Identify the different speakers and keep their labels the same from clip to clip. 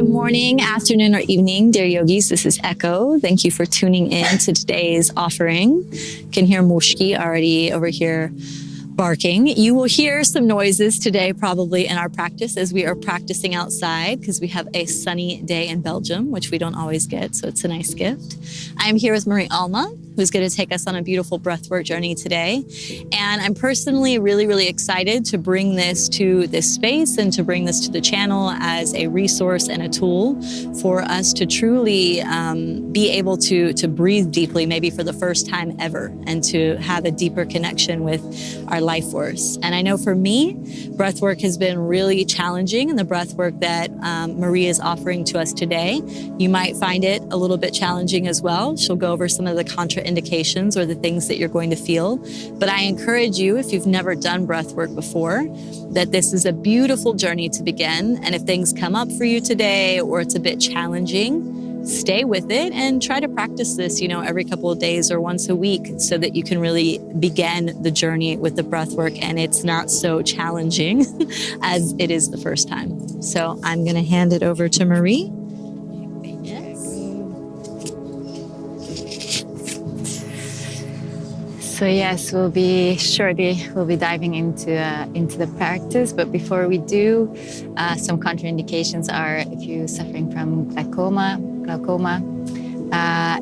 Speaker 1: Good morning, afternoon, or evening, dear yogis. This is Echo. Thank you for tuning in to today's offering. You can hear Mushki already over here barking. You will hear some noises today probably in our practice as we are practicing outside because we have a sunny day in Belgium, which we don't always get, so it's a nice gift. I am here with Marie Alma, who's going to take us on a beautiful breathwork journey today. And I'm personally really excited to bring this to this space and to bring this to the channel as a resource and a tool for us to truly be able to breathe deeply, maybe for the first time ever, and to have a deeper connection with our life force. And I know for me, breathwork has been really challenging, and the breathwork that Marie is offering to us today, you might find it a little bit challenging as well. She'll go over some of the contraindications or the things that you're going to feel. But I encourage you, if you've never done breathwork before, that this is a beautiful journey to begin. And if things come up for you today or it's a bit challenging, stay with it and try to practice this, every couple of days or once a week so that you can really begin the journey with the breath work and it's not so challenging as it is the first time. So I'm going to hand it over to Marie.
Speaker 2: So yes, we'll be diving into the practice. But before we do, some contraindications are if you're suffering from glaucoma.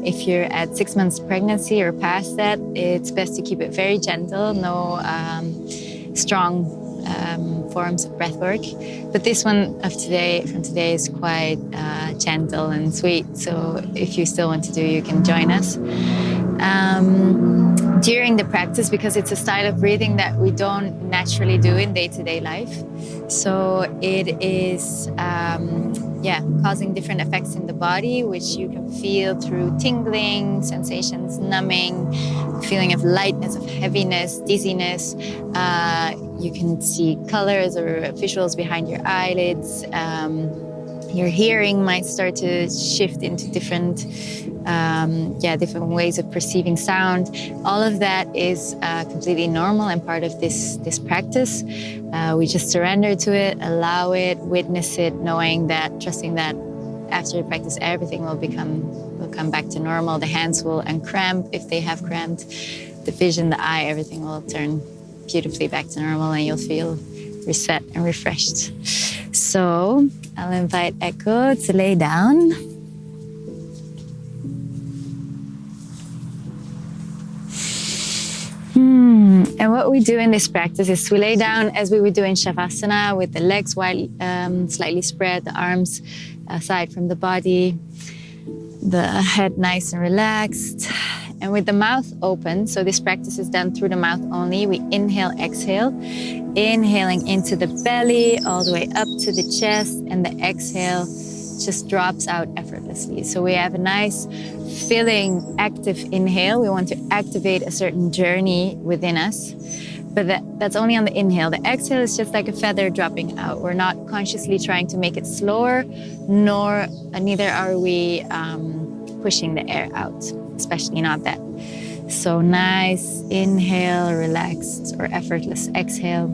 Speaker 2: If you're at 6 months pregnancy or past that, it's best to keep it very gentle. No strong forms of breath work. But this one from today is quite gentle and sweet. So if you still want to do, you can join us. During the practice, because it's a style of breathing that we don't naturally do in day-to-day life. So it is, causing different effects in the body, which you can feel through tingling, sensations, numbing, feeling of lightness, of heaviness, dizziness. You can see colors or visuals behind your eyelids. Your hearing might start to shift into different ways of perceiving sound. All of that is completely normal and part of this practice. We just surrender to it, allow it, witness it, trusting that after the practice, everything will come back to normal. The hands will uncramp if they have cramped. The vision, the eye, everything will turn beautifully back to normal, and you'll feel reset and refreshed. So I'll invite Echo to lay down. And what we do in this practice is we lay down as we would do in Shavasana, with the legs wide, slightly spread, the arms aside from the body, the head nice and relaxed, and with the mouth open. So this practice is done through the mouth only. We inhale, exhale, inhaling into the belly, all the way up to the chest, and the exhale just drops out effortlessly. So we have a nice filling, active inhale. We want to activate a certain journey within us, but that's only on the inhale. The exhale is just like a feather dropping out. We're not consciously trying to make it slower, neither are we pushing the air out, especially not that. So nice inhale, relaxed or effortless exhale.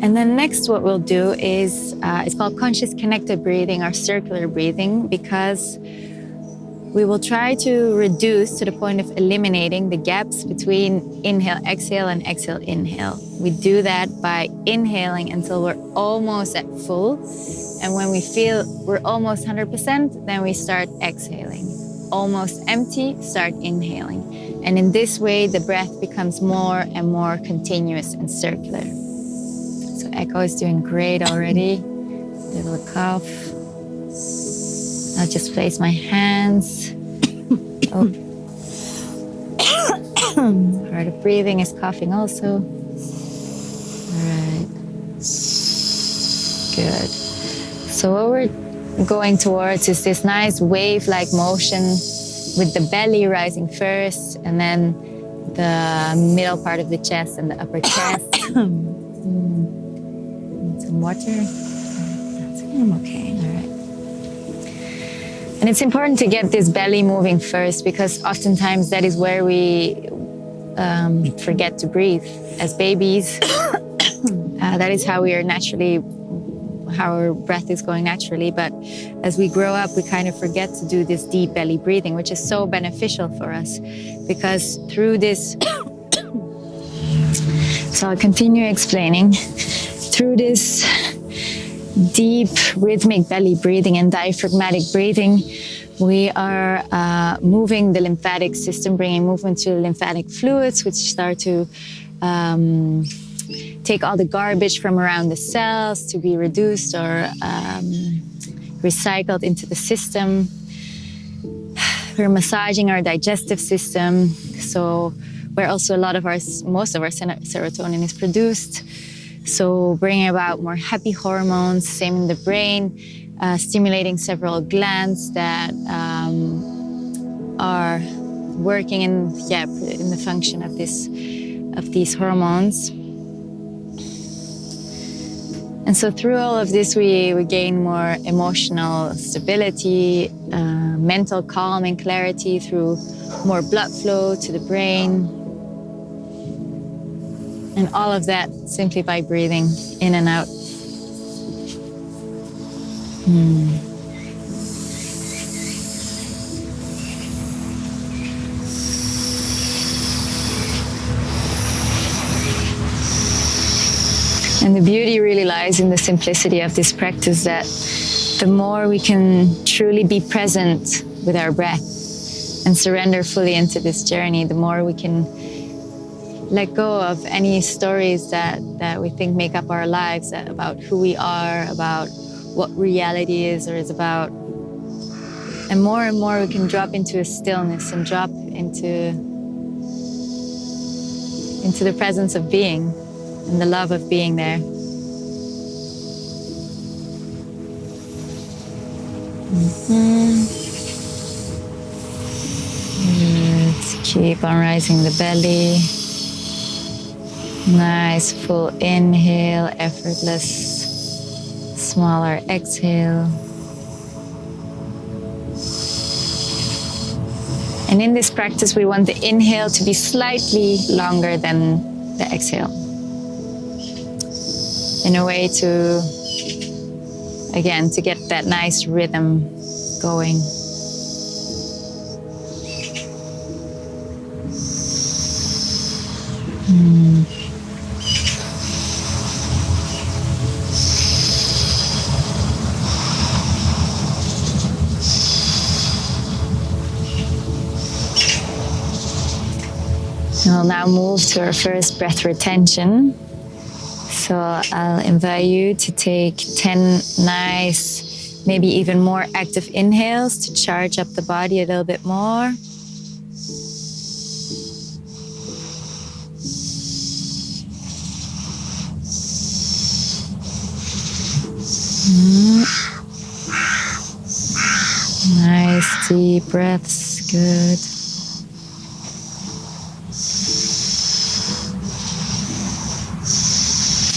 Speaker 2: And then next what we'll do is, it's called conscious connected breathing or circular breathing, because we will try to reduce to the point of eliminating the gaps between inhale, exhale, and exhale, inhale. We do that by inhaling until we're almost at full. And when we feel we're almost 100%, then we start exhaling. Almost empty, start inhaling. And in this way, the breath becomes more and more continuous and circular. So Echo is doing great already. Little cough. I'll just place my hands. Part of breathing is coughing also. All right. Good. So what we're going towards is this nice wave-like motion with the belly rising first, and then the middle part of the chest and the upper chest. Need some water? I'm okay. All right. And it's important to get this belly moving first, because oftentimes that is where we forget to breathe. As babies, that is how we are naturally how our breath is going naturally. But as we grow up, we kind of forget to do this deep belly breathing, which is so beneficial for us, because through this, so I'll continue explaining, through this deep rhythmic belly breathing and diaphragmatic breathing, we are moving the lymphatic system, bringing movement to the lymphatic fluids, which start to take all the garbage from around the cells to be reduced or recycled into the system. We're massaging our digestive system, so where also most of our serotonin is produced. So bringing about more happy hormones, same in the brain, stimulating several glands that are working in the function of these hormones. And so through all of this, we gain more emotional stability, mental calm and clarity through more blood flow to the brain. And all of that simply by breathing in and out. And the beauty really lies in the simplicity of this practice, that the more we can truly be present with our breath and surrender fully into this journey, the more we can let go of any stories that we think make up our lives, about who we are, about what reality is or is about. And more we can drop into a stillness and drop into the presence of being and the love of being there. Let's keep on rising the belly. Nice full inhale, effortless, smaller exhale. And in this practice, we want the inhale to be slightly longer than the exhale, in a way to, again, to get that nice rhythm going. We'll now move to our first breath retention. So I'll invite you to take 10 nice, maybe even more active inhales to charge up the body a little bit more. Nice deep breaths, good.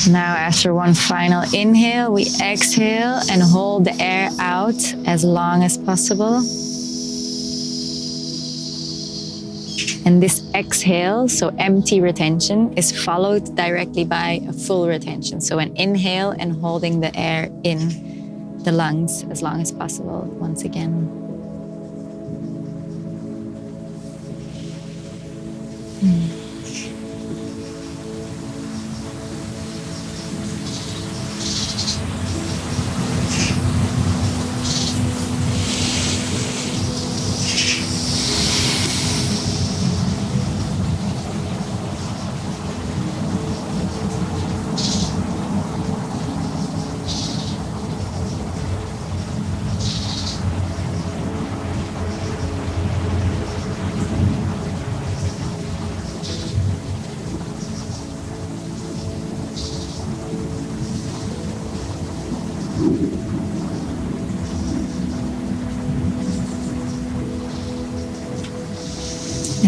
Speaker 2: Now, after one final inhale, we exhale and hold the air out as long as possible. And this exhale, so empty retention, is followed directly by a full retention. So an inhale and holding the air in the lungs as long as possible once again.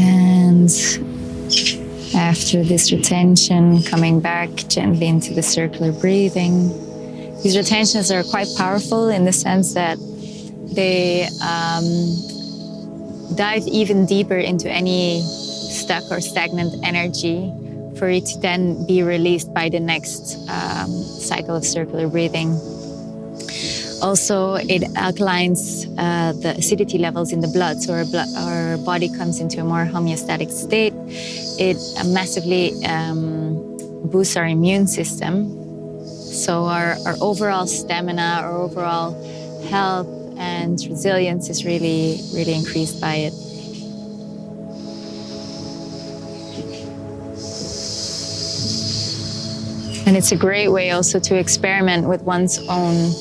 Speaker 2: And after this retention, coming back gently into the circular breathing. These retentions are quite powerful in the sense that they dive even deeper into any stuck or stagnant energy for it to then be released by the next cycle of circular breathing. Also, it alkalines the acidity levels in the blood, so our body comes into a more homeostatic state. It massively boosts our immune system. So our overall stamina, our overall health and resilience is really, really increased by it. And it's a great way also to experiment with one's own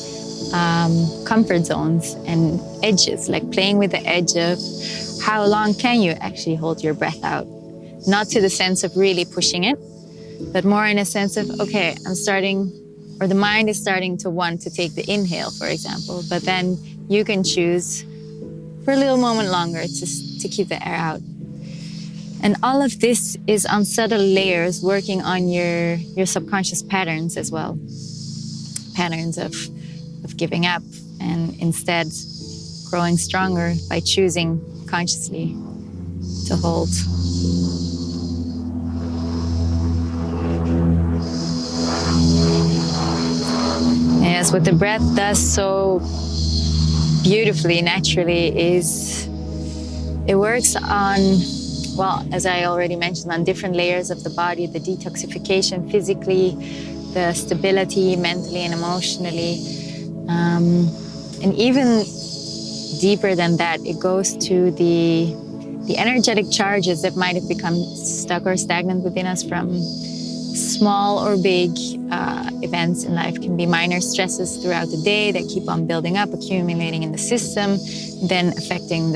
Speaker 2: comfort zones and edges, like playing with the edge of how long can you actually hold your breath out. Not to the sense of really pushing it, but more in a sense of, okay, I'm starting, or the mind is starting to want to take the inhale, for example, but then you can choose for a little moment longer just to keep the air out. And all of this is on subtle layers, working on your subconscious patterns as well. Patterns of giving up and instead growing stronger by choosing consciously to hold. Yes, what the breath does so beautifully, naturally, is it works on, well, as I already mentioned, on different layers of the body, the detoxification physically, the stability mentally and emotionally. And even deeper than that, it goes to the energetic charges that might have become stuck or stagnant within us from small or big events in life. Can be minor stresses throughout the day that keep on building up, accumulating in the system, then affecting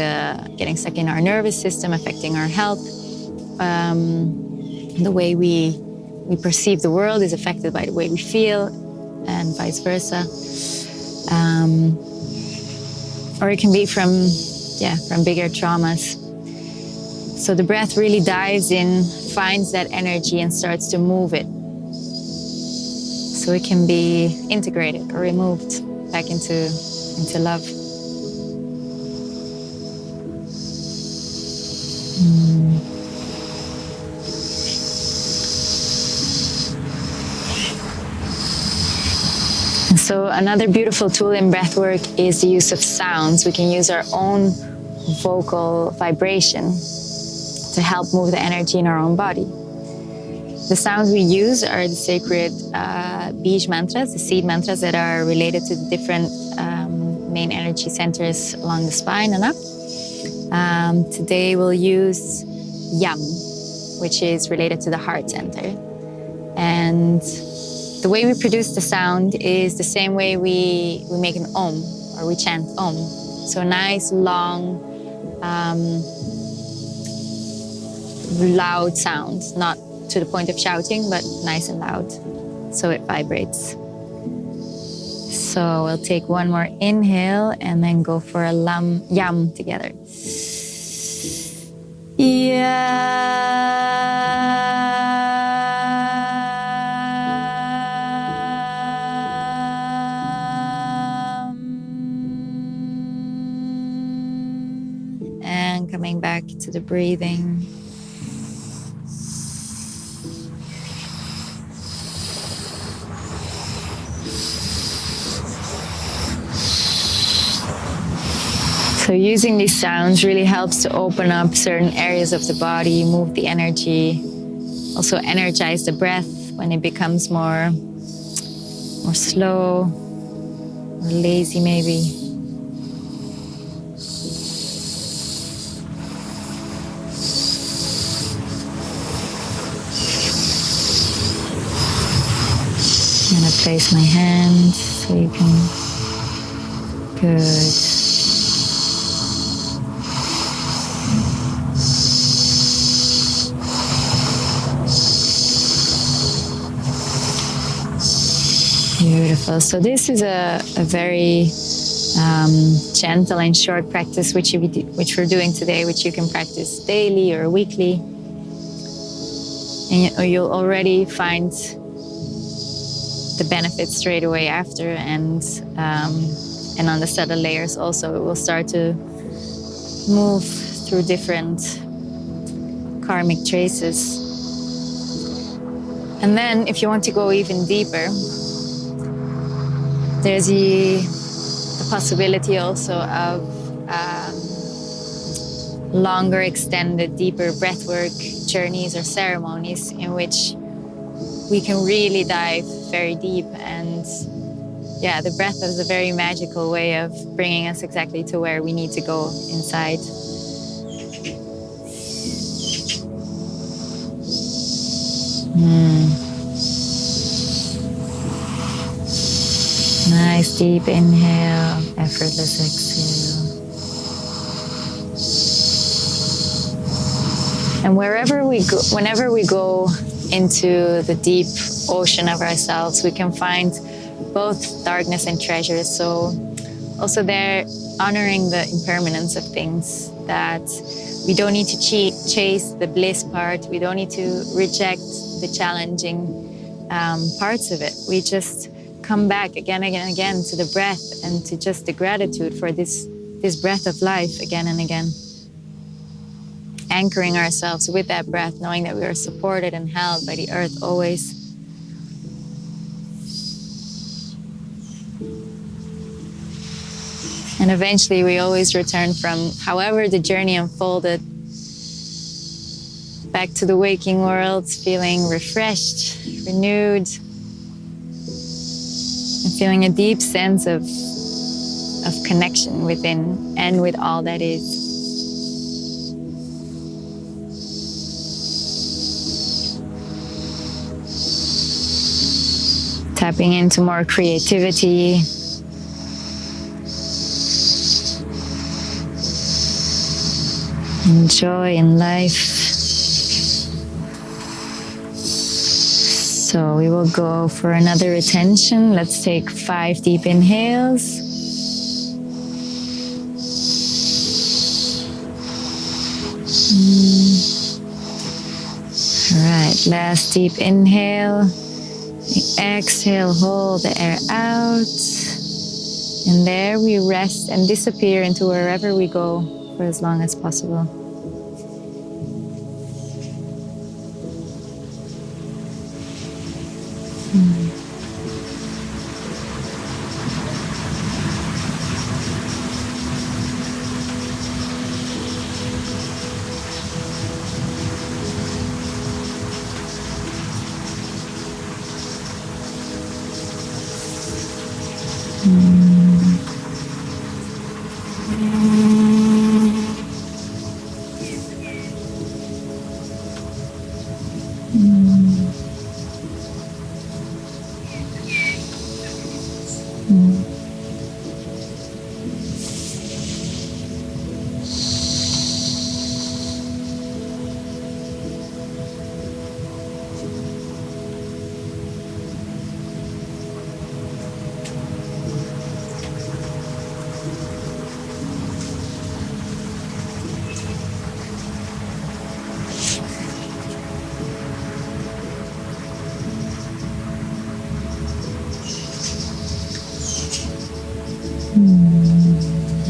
Speaker 2: getting stuck in our nervous system, affecting our health. The way we perceive the world is affected by the way we feel, and vice versa. Or it can be from bigger traumas. So the breath really dives in, finds that energy and starts to move it. So it can be integrated or removed back into love. So another beautiful tool in breathwork is the use of sounds. We can use our own vocal vibration to help move the energy in our own body. The sounds we use are the sacred bij mantras, the seed mantras that are related to the different main energy centers along the spine and up. Today we'll use yam, which is related to the heart center. And the way we produce the sound is the same way we make an om, or we chant om. So nice, long, loud sounds, not to the point of shouting, but nice and loud, so it vibrates. So we'll take one more inhale and then go for a yam together. And coming back to the breathing. So using these sounds really helps to open up certain areas of the body, move the energy, also energize the breath when it becomes more slow, or lazy maybe. I'm gonna place my hand so you can, good. Beautiful. So this is a very gentle and short practice which we're doing today, which you can practice daily or weekly. And you'll already find the benefits straight away after, and on the subtle layers also, it will start to move through different karmic traces. And then if you want to go even deeper, there's the possibility also of longer, extended, deeper breathwork journeys or ceremonies in which we can really dive very deep. And yeah, the breath is a very magical way of bringing us exactly to where we need to go inside. Nice deep inhale, effortless exhale. And whenever we go into the deep ocean of ourselves, we can find both darkness and treasure. So also there, honoring the impermanence of things, that we don't need to chase the bliss part. We don't need to reject the challenging parts of it. We just come back again and again to the breath and to just the gratitude for this breath of life again and again. Anchoring ourselves with that breath, knowing that we are supported and held by the earth always. And eventually we always return from however the journey unfolded back to the waking world, feeling refreshed, renewed, and feeling a deep sense of connection within and with all that is. Tapping into more creativity, and joy in life. So we will go for another retention. Let's take 5 deep inhales. All right, last deep inhale. Exhale, hold the air out. And there we rest and disappear into wherever we go for as long as possible.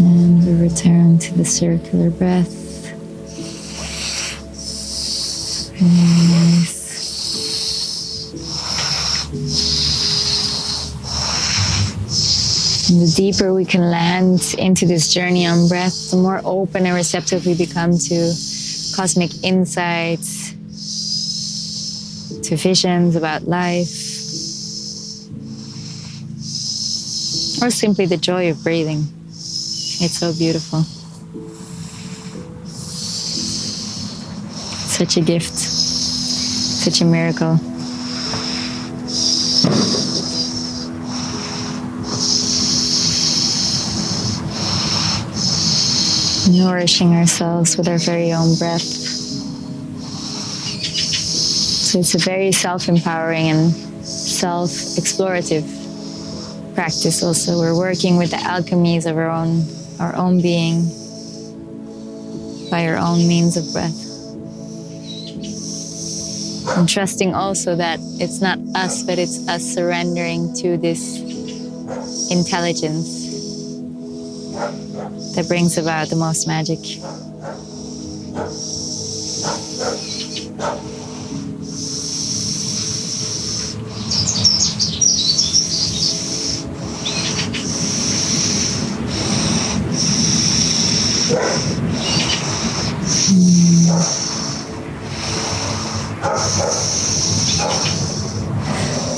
Speaker 2: And we return to the circular breath. Very nice. And the deeper we can land into this journey on breath, the more open and receptive we become to cosmic insights, to visions about life, or simply the joy of breathing. It's so beautiful. Such a gift, such a miracle. Nourishing ourselves with our very own breath. So it's a very self-empowering and self-explorative practice also. We're working with the alchemies of our own being by our own means of breath. And trusting also that it's not us, but it's us surrendering to this intelligence that brings about the most magic.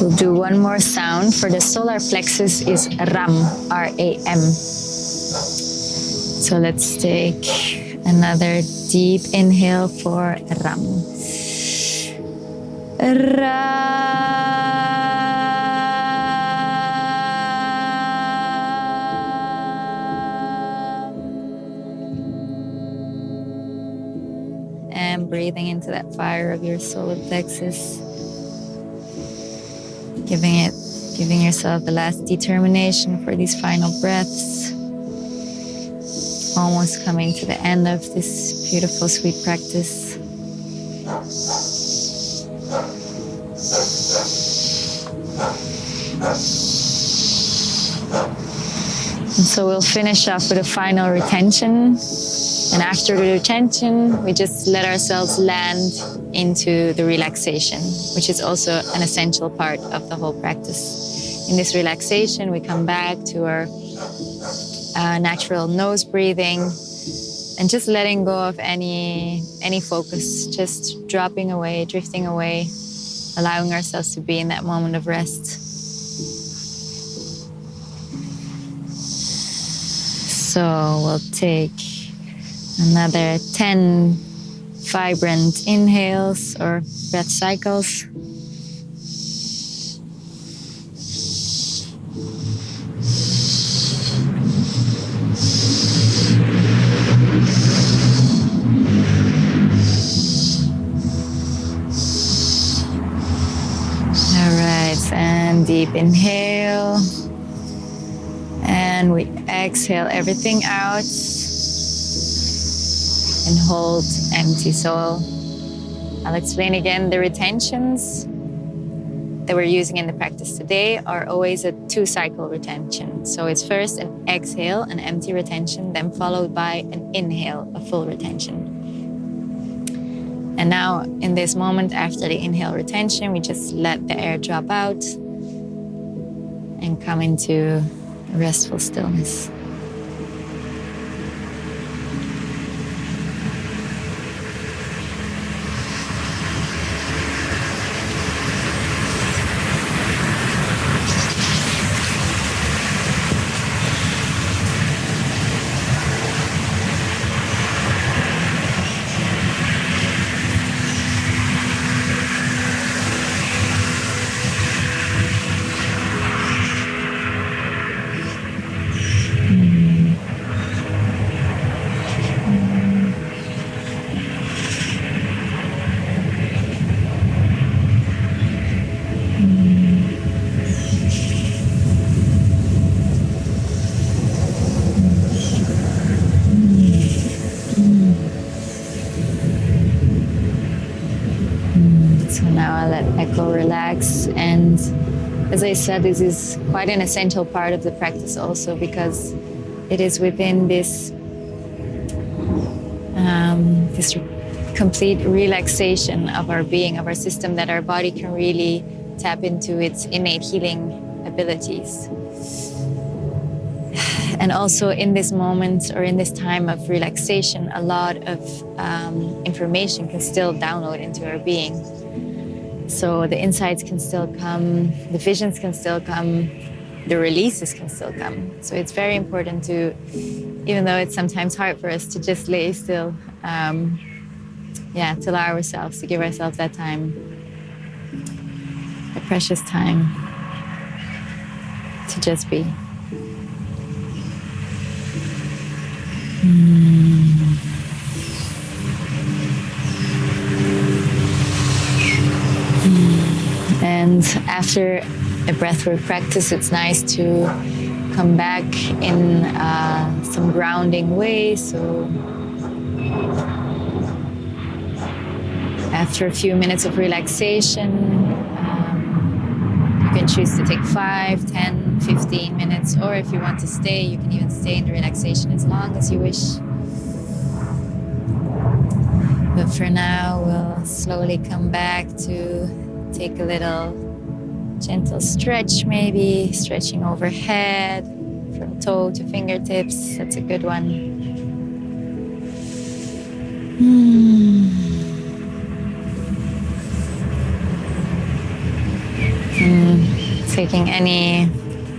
Speaker 2: We'll do one more sound. For the solar plexus is Ram, R-A-M. So let's take another deep inhale for Ram. And breathing into that fire of your solar plexus. Giving yourself the last determination for these final breaths. Almost coming to the end of this beautiful, sweet practice. And so we'll finish off with a final retention. And after the retention, we just let ourselves land into the relaxation, which is also an essential part of the whole practice. In this relaxation, we come back to our natural nose breathing and just letting go of any focus, just dropping away, drifting away, allowing ourselves to be in that moment of rest. So we'll take another 10 vibrant inhales or breath cycles. All right, and deep inhale. And we exhale everything out. And hold empty. So I'll explain again, the retentions that we're using in the practice today are always a 2-cycle retention. So it's first an exhale, an empty retention, then followed by an inhale, a full retention. And now in this moment after the inhale retention, we just let the air drop out and come into restful stillness. So now I'll let Echo relax. And as I said, this is quite an essential part of the practice also, because it is within this complete relaxation of our being, of our system, that our body can really tap into its innate healing abilities. And also in this moment or in this time of relaxation, a lot of information can still download into our being. So the insights can still come, the visions can still come, the releases can still come. So it's very important to, even though it's sometimes hard for us to just lay still, to allow ourselves, to give ourselves that time, a precious time to just be. And after a breathwork practice, it's nice to come back in some grounding way. So after a few minutes of relaxation, you can choose to take 5, 10, 15 minutes, or if you want to stay, you can even stay in the relaxation as long as you wish. But for now, we'll slowly come back to take a little gentle stretch, maybe stretching overhead from toe to fingertips. That's a good one. Taking any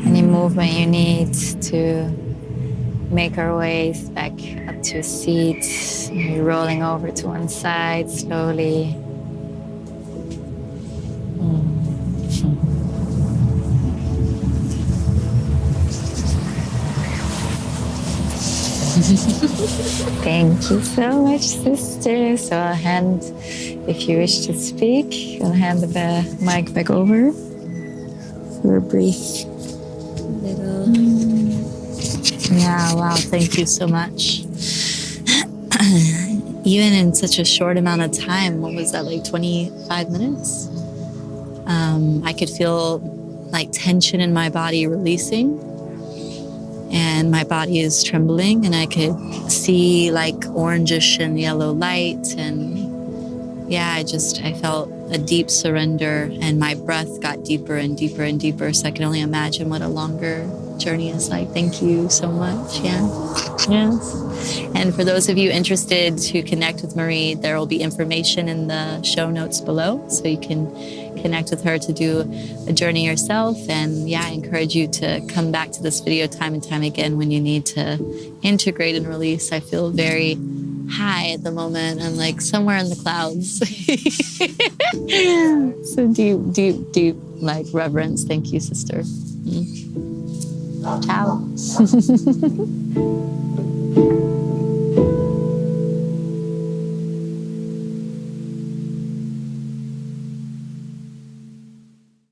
Speaker 2: movement you need to make our ways back up to a seat. Maybe rolling over to one side slowly. Thank you so much, sister. So I'll hand, if you wish to speak, I'll hand the mic back over for a brief little.
Speaker 1: Yeah, wow, thank you so much. Even in such a short amount of time, what was that, like 25 minutes? I could feel like tension in my body releasing, and my body is trembling, and I could see like orangish and yellow light. And yeah, I felt a deep surrender, and my breath got deeper and deeper and deeper. So I can only imagine what a longer journey is like. Thank you so much. Yeah. Yes. And for those of you interested to connect with Marie, there will be information in the show notes below, so you can connect with her to do a journey yourself. And yeah, I encourage you to come back to this video time and time again when you need to integrate and release. I feel very high at the moment. I'm like somewhere in the clouds. So deep, deep, deep, like reverence. Thank you, sister. Ciao.